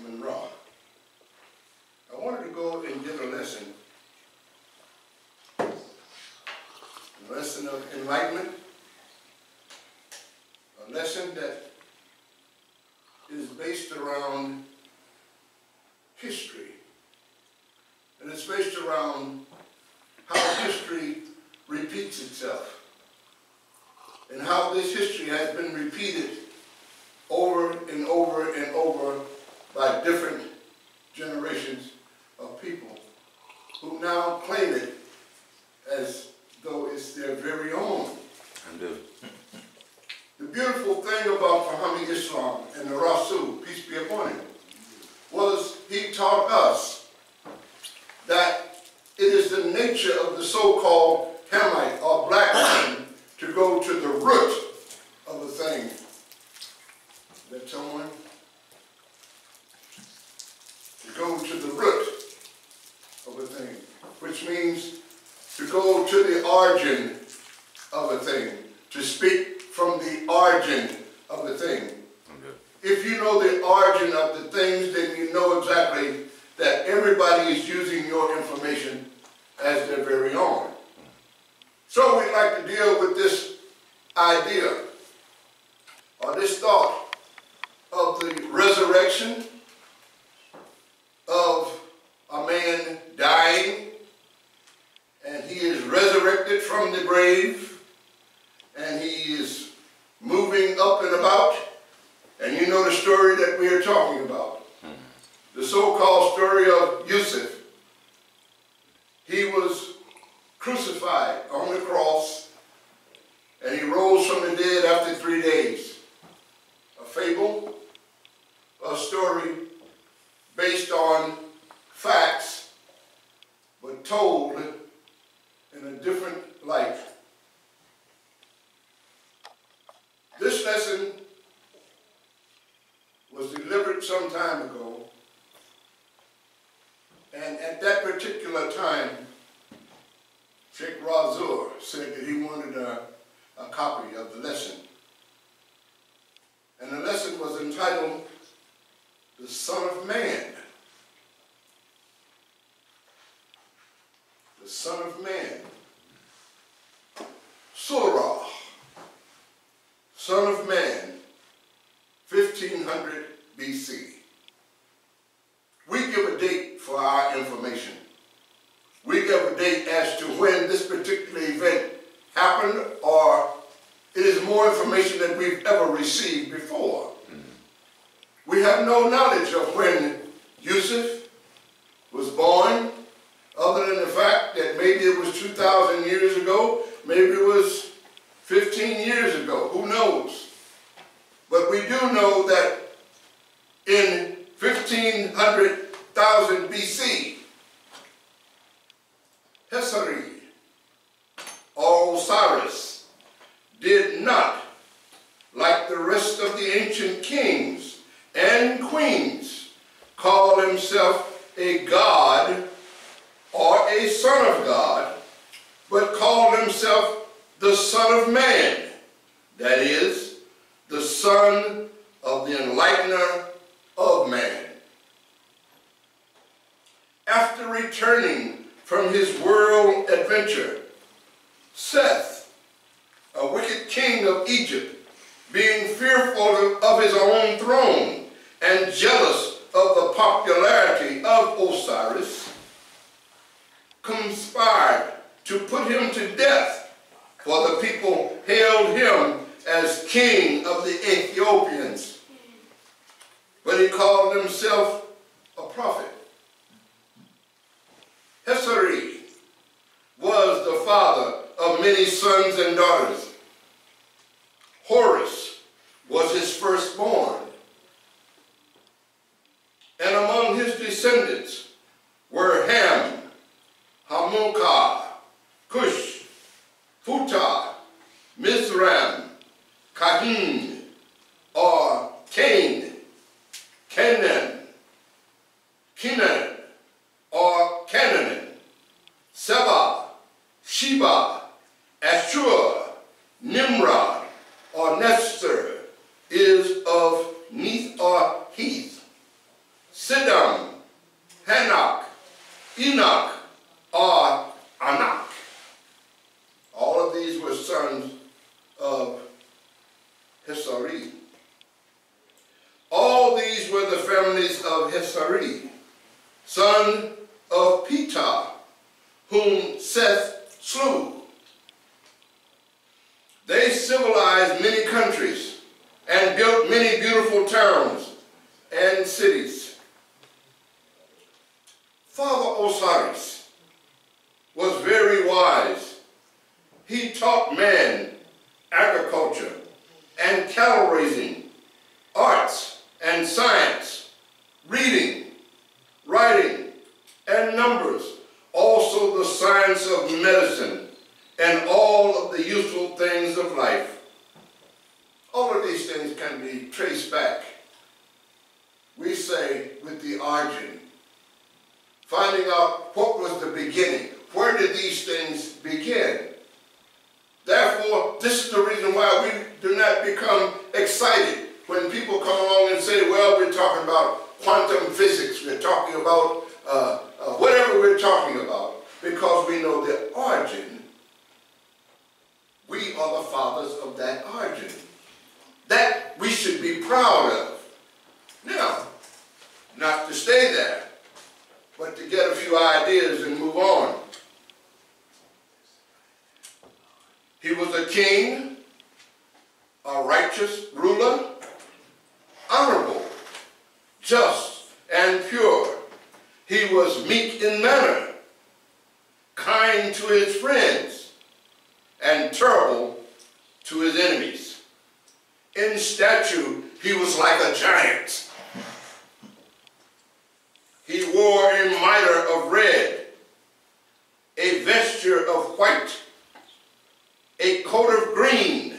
Monroe. I wanted to go and get a lesson of enlightenment, a lesson that is based around history, and it's based around how history repeats itself, and how this history has been repeated over and over and over by different generations of people who now claim it as though it's their very own. I do. The beautiful thing about Muhammad Islam and the Rasul, peace be upon him, was he taught us that it is the nature of the so-called Hamite or black man to go to the root of a thing. Is that someone? To go to the root of a thing, which means to go to the origin of a thing, to speak from the origin of a thing. Okay. If you know the origin of the things, then you know exactly that everybody is using your information as their very own. So we'd like to deal with this idea, or this thought of the resurrection of a man dying, and he is resurrected from the grave, and he is moving up and about, and you know the story that we are talking about. The so-called story of Yusuf. He was crucified on the cross, and he rose from the dead after 3 days. A fable, a story based on facts, but told in a different light. This lesson was delivered some time ago, and at that particular time, Sheikh Razur said that he wanted a copy of the lesson. And the lesson was entitled, The Son of Man. The Son of Man. Surah, Son of Man, 1500 BC. We give a date for our information. We give a date as to when this particular event happened, or it is more information than we've ever received before. We have no knowledge of when Yusuf was born, other than the fact that maybe it was 2,000 years ago, maybe it was 15 years ago, who knows? But we do know that in 1500,000 BC, Hesari or Osiris did not, like the rest of the ancient kings and queens, call himself a god or a son of God, but called himself the Son of Man, that is, the son of the enlightener of man. After returning from his world adventure, Seth, a wicked king of Egypt, being fearful of his own throne and jealous of the popularity of Osiris, conspired to put him to death, for the people hailed him as king of the Ethiopians. But he called himself a prophet. Hesari was the father of many sons and daughters. Horus was his firstborn. And among his descendants were Ham, Hamuka, Cush, Futa, Mizram, Kahin, or Cain, Canaan, Canaan, or Canaan, Seba, Sheba, Ashur, Nimrod, or Nestor, is of Neith or Heath, were the families of Hesari, son of Petah, whom Seth slew. They civilized many countries and built many beautiful towns and cities. Father Osiris was very wise. He taught man agriculture and cattle raising, arts and science, reading, writing, and numbers, also the science of medicine, and all of the useful things of life. All of these things can be traced back, we say, with the origin. Finding out what was the beginning. Where did these things begin? Therefore, this is the reason why we do not become excited when people come along and say, well, we're talking about quantum physics, we're talking about whatever we're talking about, because we know the origin. We are the fathers of that origin. That we should be proud of. Now, not to stay there, but to get a few ideas and move on. He was a king, a righteous ruler, honorable, just, and pure. He was meek in manner, kind to his friends, and terrible to his enemies. In stature, he was like a giant. He wore a mitre of red, a vesture of white, a coat of green,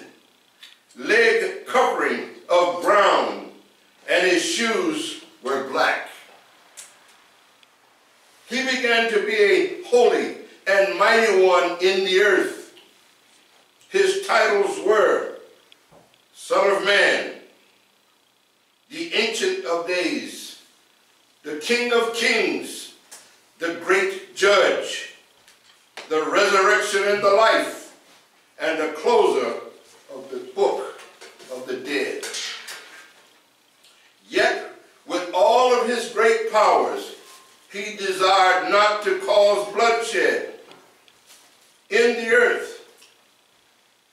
leg covering of brown, and his shoes were black. He began to be a holy and mighty one in the earth. His titles were Son of Man, the Ancient of Days, the King of Kings, the Great Judge, the Resurrection and the Life, and the Closer of the Book of the Dead. Yet, with all of his great powers, he desired not to cause bloodshed in the earth.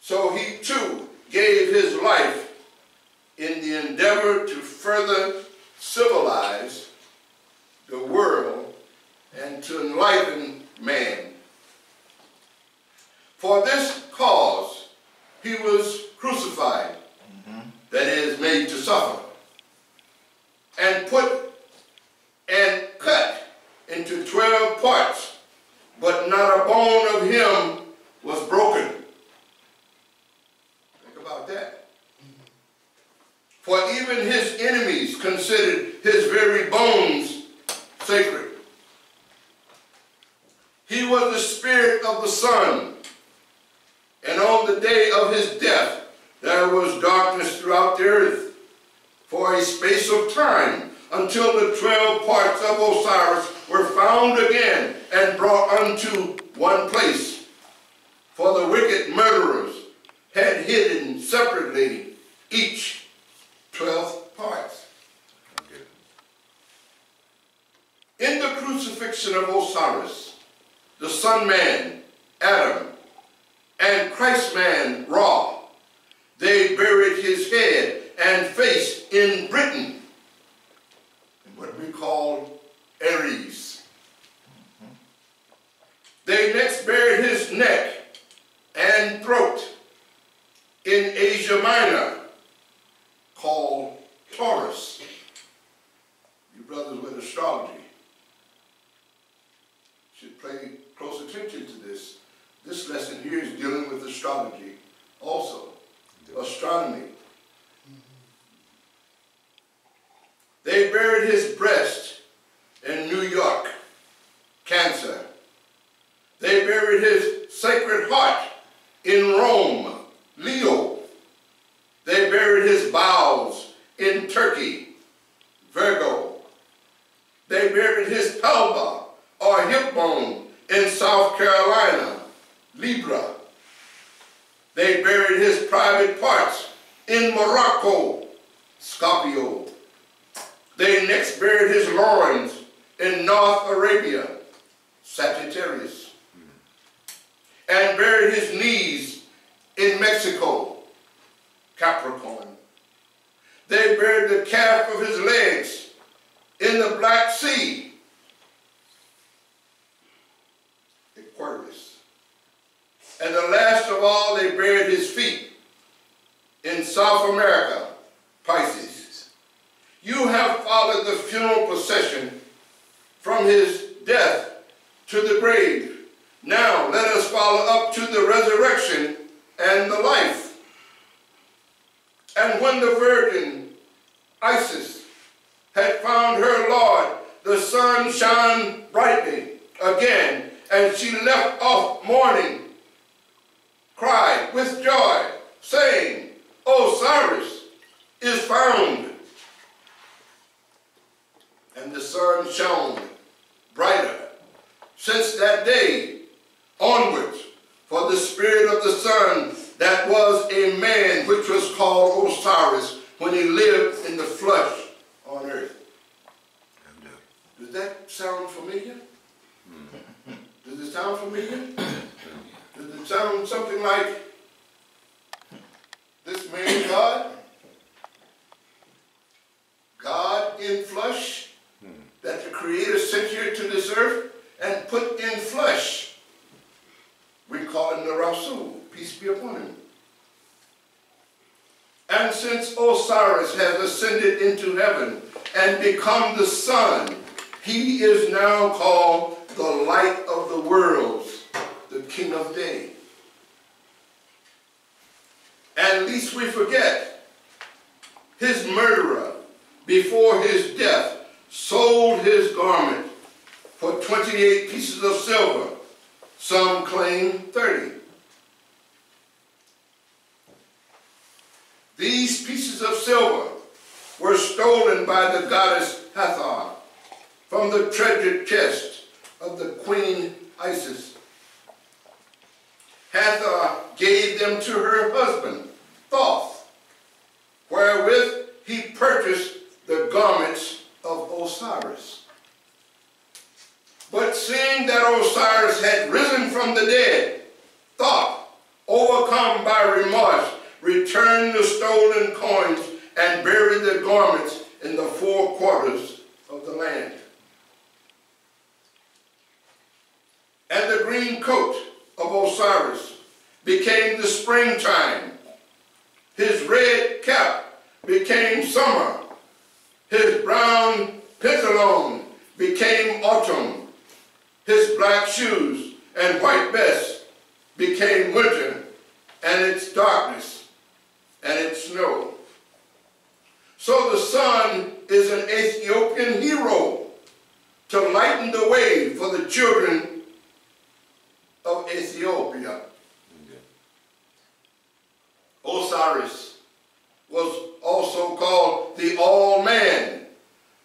So he too gave his life in the endeavor to further civilize the world and to enlighten man. For this cause he was crucified, that is, made to suffer, and put and cut into 12 parts, but not a bone of him was broken. Think about that. For even his enemies considered his very bones sacred. He was the spirit of the sun, and on the day of his death there was darkness throughout the earth for a space of time, until the 12 parts of Osiris were found again and brought unto one place. For the wicked murderers had hidden separately each 12 parts. In the crucifixion of Osiris, the Son Man, Adam, and Christ Man, Ra, they buried his head and face in Britain, what we call Aries. They next buried his neck and throat in Asia Minor, called Taurus. You brothers with astrology should pay close attention to this. This lesson here is dealing with astrology also, astronomy. They buried his breast in New York, Cancer. They buried his sacred heart in Rome, Leo. They buried his bowels in Turkey, Virgo. They buried his pelva, or hip bone, in South Carolina, Libra. They buried his private parts in Morocco, Scorpio. They next buried his loins in North Arabia, Sagittarius, and buried his knees in Mexico, Capricorn. They buried the calf of his legs in the Black Sea, Aquarius. And the last of all, they buried his feet in South America, Pisces. You have followed the funeral procession from his death to the grave. Now let us follow up to the resurrection and the life. And when the virgin Isis had found her Lord, the sun shone brightly again, and she left off mourning, cried with joy, saying, Osiris is found. And the sun shone brighter since that day onwards, for the spirit of the sun that was a man, which was called Osiris, when he lived in the flesh on earth. Does that sound familiar? Does it sound familiar? Does it sound something like this man God? God in flesh, that the Creator sent here to this earth and put in flesh. We call him the Rasul, peace be upon him. And since Osiris has ascended into heaven and become the sun, he is now called the light of the worlds, the king of day. And lest we forget, his murderer, before his death, sold his garment for 28 pieces of silver. Some claim 30. These pieces of silver were stolen by the goddess Hathor from the treasure chest of the queen Isis. Hathor gave them to her husband, Thoth, wherewith he purchased the garments of Osiris. But seeing that Osiris had risen from the dead, Thoth, overcome by remorse, returned the stolen coins and buried the garments in the four quarters of the land. And the green coat of Osiris became the springtime. His red cap became summer. His brown pantaloon became autumn. His black shoes and white vest became winter, and its darkness and its snow. So the sun is an Ethiopian hero to lighten the way for the children of Ethiopia. Osiris was also called the All-Man,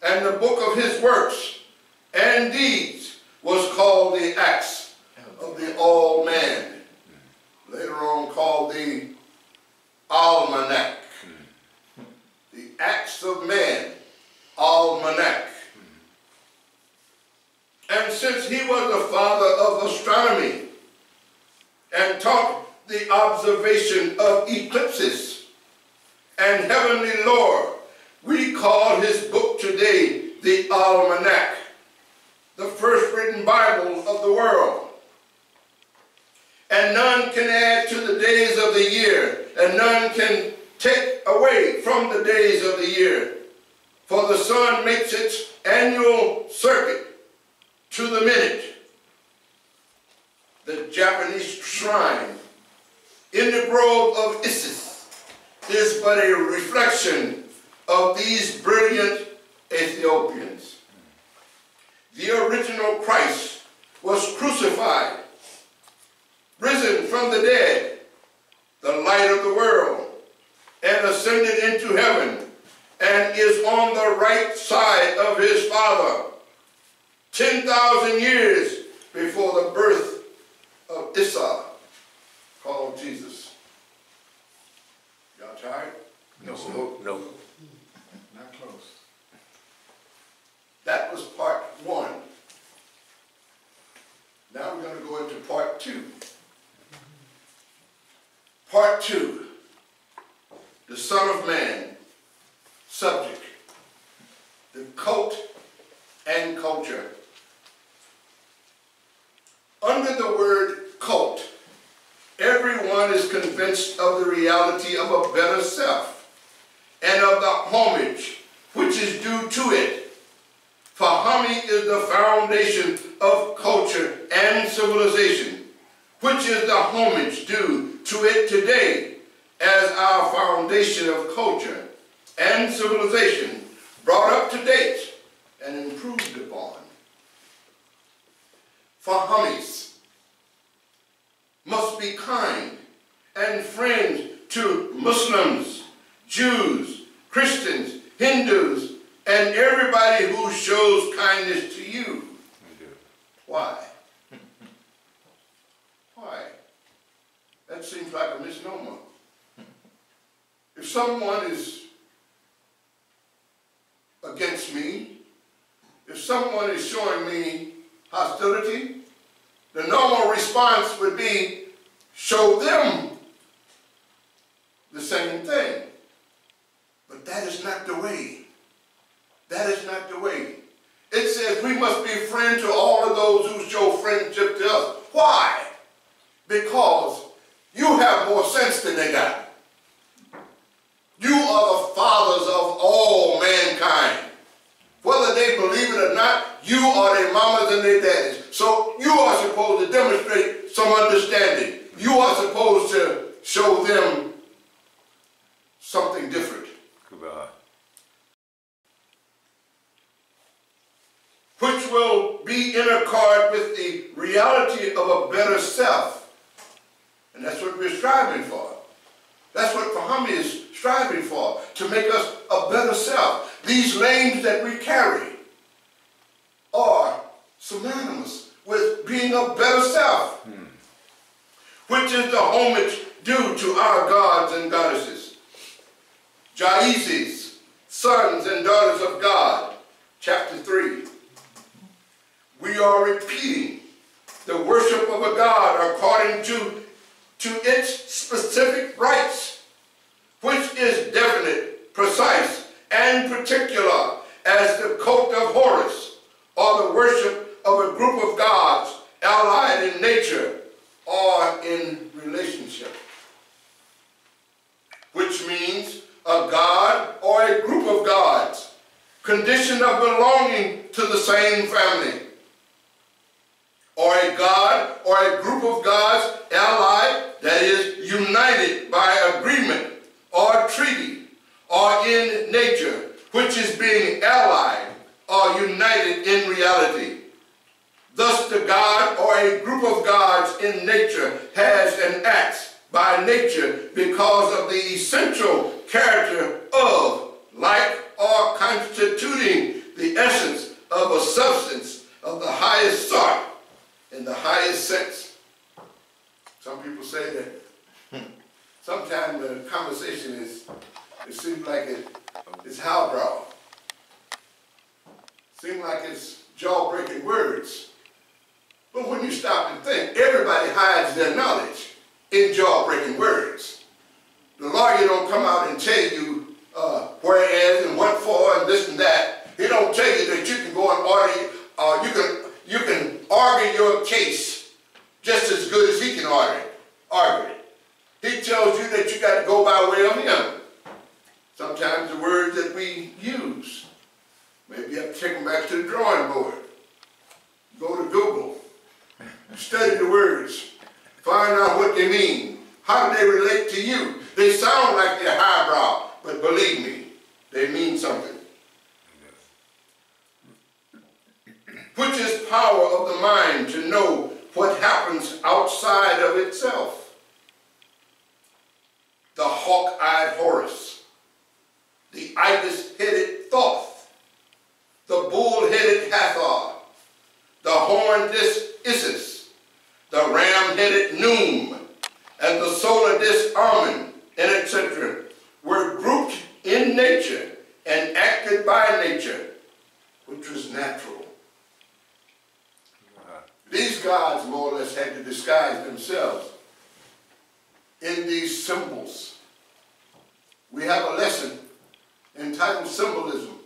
and the book of his works and deeds was called the Acts of the All-Man, later on called the Almanac. The Acts of Man, Almanac. And since he was the father of astronomy and taught the observation of eclipses and heavenly lore, we call his book today the Almanac, the first written Bible of the world. And none can add to the days of the year, and none can take away from the days of the year. For the sun makes its annual circuit to the minute. The Japanese shrine in the grove of Isis is but a reflection of these brilliant Ethiopians. The original Christ was crucified, risen from the dead, the light of the world, and ascended into heaven, and is on the right side of his Father, 10,000 years before the birth of Isa, called Jesus. Y'all tired? No. No. Not close. Part 2, the Son of Man, subject, the cult and culture. Under the word cult, everyone is convinced of the reality of a better self and of the homage which is due to it. For homage is the foundation of culture and civilization, which is the homage due to it today as our foundation of culture and civilization brought up to date and improved upon. For homies must be kind and friends to Muslims, Jews, Christians, Hindus, and everybody who shows kindness to you. Why? Why? That seems like a misnomer. If someone is against me, if someone is showing me hostility, the normal response would be, show them the same thing. But that is not the way. That is not the way. It says we must be friends to all of those who show friendship to us. Why? Because you have more sense than they got. You are the fathers of all mankind. Whether they believe it or not, you are their mamas and their daddies. So you are supposed to demonstrate some understanding. You are supposed to show them something different. Goodbye. Which will be in accord with the reality of a better self. And that's what we're striving for. That's what Muhammad is striving for, to make us a better self. These names that we carry are synonymous with being a better self, which is the homage due to our gods and goddesses. Jaisis, sons and daughters of God, chapter 3. We are repeating the worship of a God according to its specific rites, which is definite, precise, and particular, as the cult of Horus, or the worship of a group of gods allied in nature or in relationship. Which means a god or a group of gods, condition of belonging to the same family. Or a god or a group of gods allied, that is, united by agreement or treaty or in nature, which is being allied or united in reality. Thus the god or a group of gods in nature has and acts by nature because of the essential character of, like, or constituting the essence of a substance of the highest sort in the highest sense. Some people say that sometimes the conversation it seems like it's highbrow. Seems like it's jaw-breaking words. But when you stop and think, everybody hides their knowledge in jaw-breaking words. The lawyer don't come out and tell you whereas and what for and this and that. He don't tell you that you can go and argue, you can argue your case just as good as he can argue it. He tells you that you got to go by way of him. Sometimes the words that we use, maybe you have to take them back to the drawing board. Go to Google, study the words, find out what they mean. How do they relate to you? They sound like they're highbrow, but believe me, they mean something. Which is power of the mind to know what happens outside of itself. The hawk-eyed Horus, the ibis-headed Thoth, the bull-headed Hathor, the horn-disc Isis, the ram-headed Noom, and the solar disc Amun, and etc., were grouped in nature and acted by nature, which was natural. These gods more or less had to disguise themselves in these symbols. We have a lesson entitled Symbolism.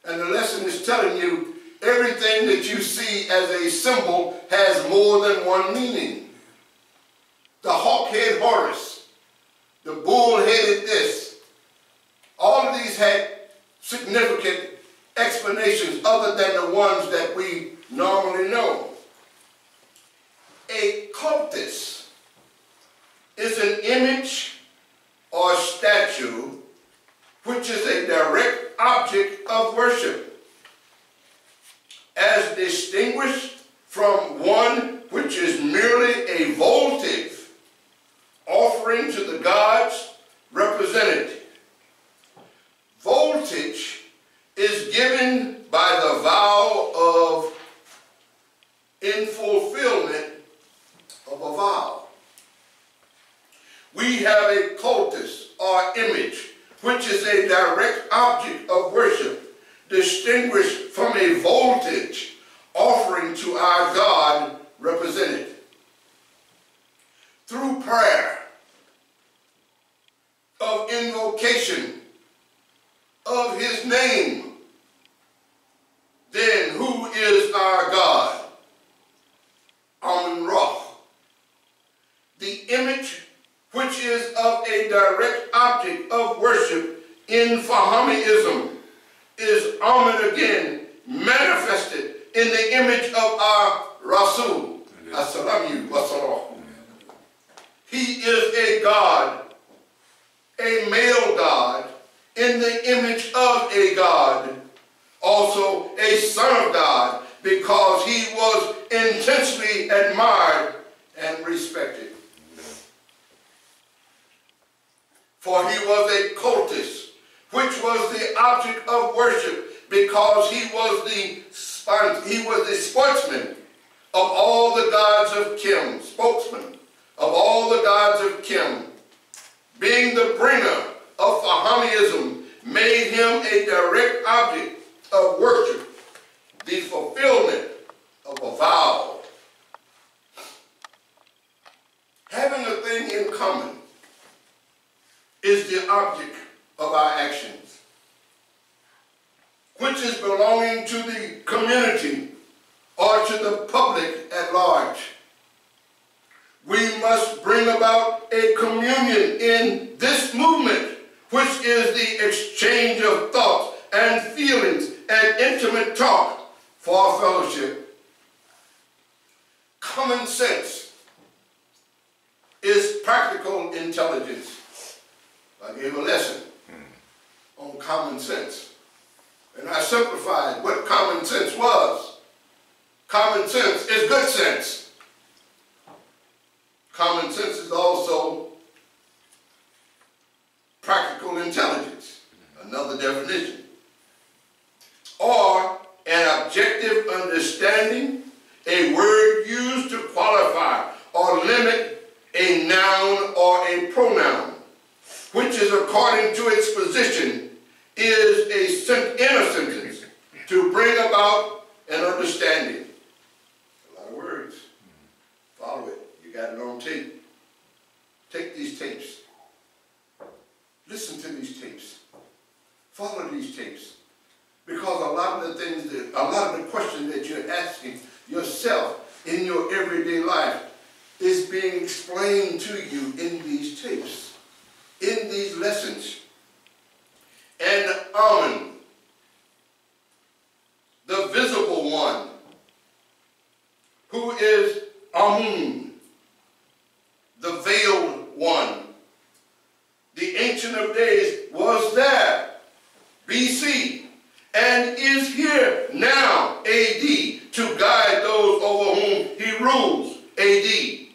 And the lesson is telling you everything that you see as a symbol has more than one meaning. The hawk-head Horus, the bull-headed this, all of these had significant explanations other than the ones that we normally know. A cultus is an image or statue which is a direct object of worship, as distinguished from one which is merely a votive offering to the gods represented. Voltage is given by the vow of in fulfillment of a vow. We have a cultus or image which is a direct object of worship, distinguished from a voltage offering to our God represented. Through prayer, of invocation of his name, then who is our God? Amun-Ra. The image which is of a direct object of worship in Fahamiism is Amun again, manifested in the image of our Rasul. As-salamu wa salam. He is a God, a male God, in the image of a God, also a son of God, because he was intensely admired and respected. For he was a cultus, which was the object of worship, because he was the spokesman of all the gods of Kim, spokesman of all the gods of Kim. Being the bringer of Fahamiism made him a direct object of worship, the fulfillment of a vow. Having a thing in common is the object of our actions, which is belonging to the community or to the public at large. We must bring about a communion in this movement, which is the exchange of thoughts and feelings and intimate talk for fellowship. Common sense is practical intelligence. I gave a lesson on common sense, and I simplified what common sense was. Common sense is good sense. Common sense is also practical intelligence, another definition, or an objective understanding, a word used to qualify or limit a noun or a pronoun, which is according to its position, is in a sentence to bring about an understanding. A lot of words. Follow it. You got it on tape. Take these tapes. Listen to these tapes. Follow these tapes. Because a lot of the questions that you're asking yourself in your everyday life is being explained to you in these tapes, in these lessons. And Amun, the visible one, who is Amun, the veiled one. The Ancient of Days was there, BC, and is here now, AD, to guide those over whom he rules, AD,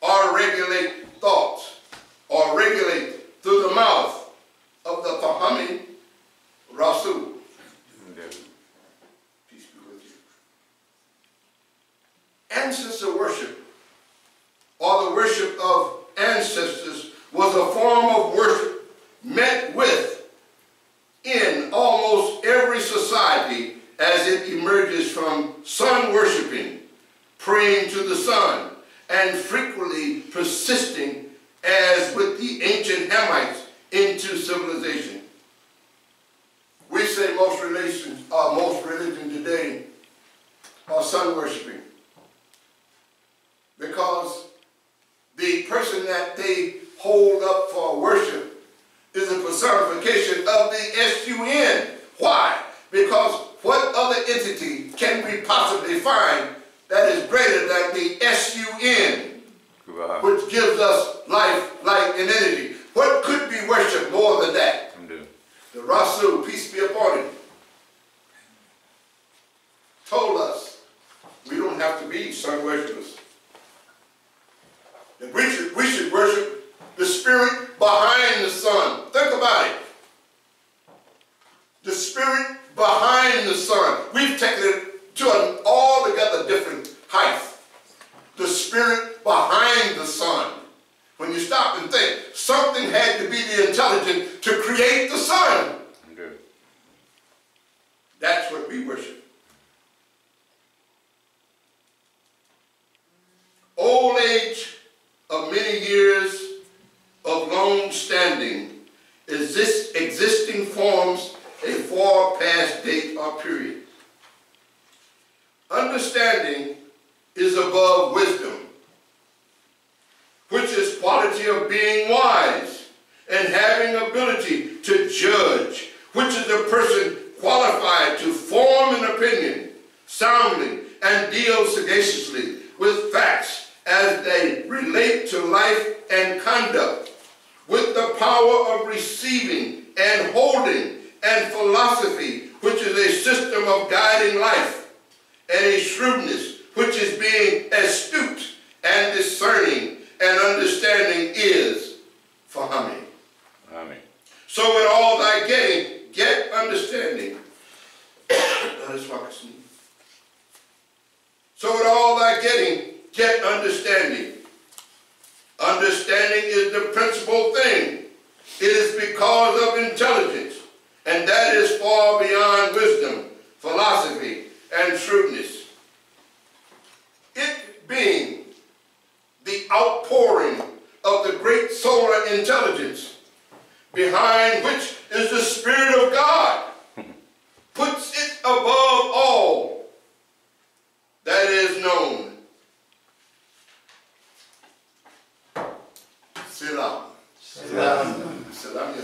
or regulate thoughts, or regulate through the mouth of the Fahami Rasul. Peace be with you. Ancestor worship, or the worship of ancestors, was a form of worship met with in almost every society as it emerges from sun worshiping, praying to the sun, and frequently preceded denominations, most religions today are sun worshiping. Because the person that they hold up for worship is a personification of the S-U-N. Why? Because what other entity can we possibly find that is greater than the S-U-N, which gives us life, light, and energy? What could be worshipped more than that? The Rasul, peace be upon him, told us we don't have to be sun worshippers. That we should worship the spirit behind the sun. Think about it. The spirit behind the sun. We've taken it to an altogether different height. The spirit behind the sun. When you stop and think, something had to be the intelligence to create the sun. Okay. That's what we worship. Old age of many years of long standing is this existing forms a far past date or period. Understanding is above wisdom, which is quality of being wise and having ability to judge, which is a person qualified to form an opinion soundly and deal sagaciously with facts as they relate to life and conduct, with the power of receiving and holding, and philosophy, which is a system of guiding life, and a shrewdness, which is being astute and discerning, and understanding is Fahami. Amen. So in all thy getting, get understanding. So in all thy getting, get understanding. Understanding is the principal thing. It is because of intelligence, and that is far beyond wisdom, philosophy, and shrewdness. It being the outpouring of the great solar intelligence, behind which is the Spirit of God, puts it above all that is known. Selam. Selam. Selam.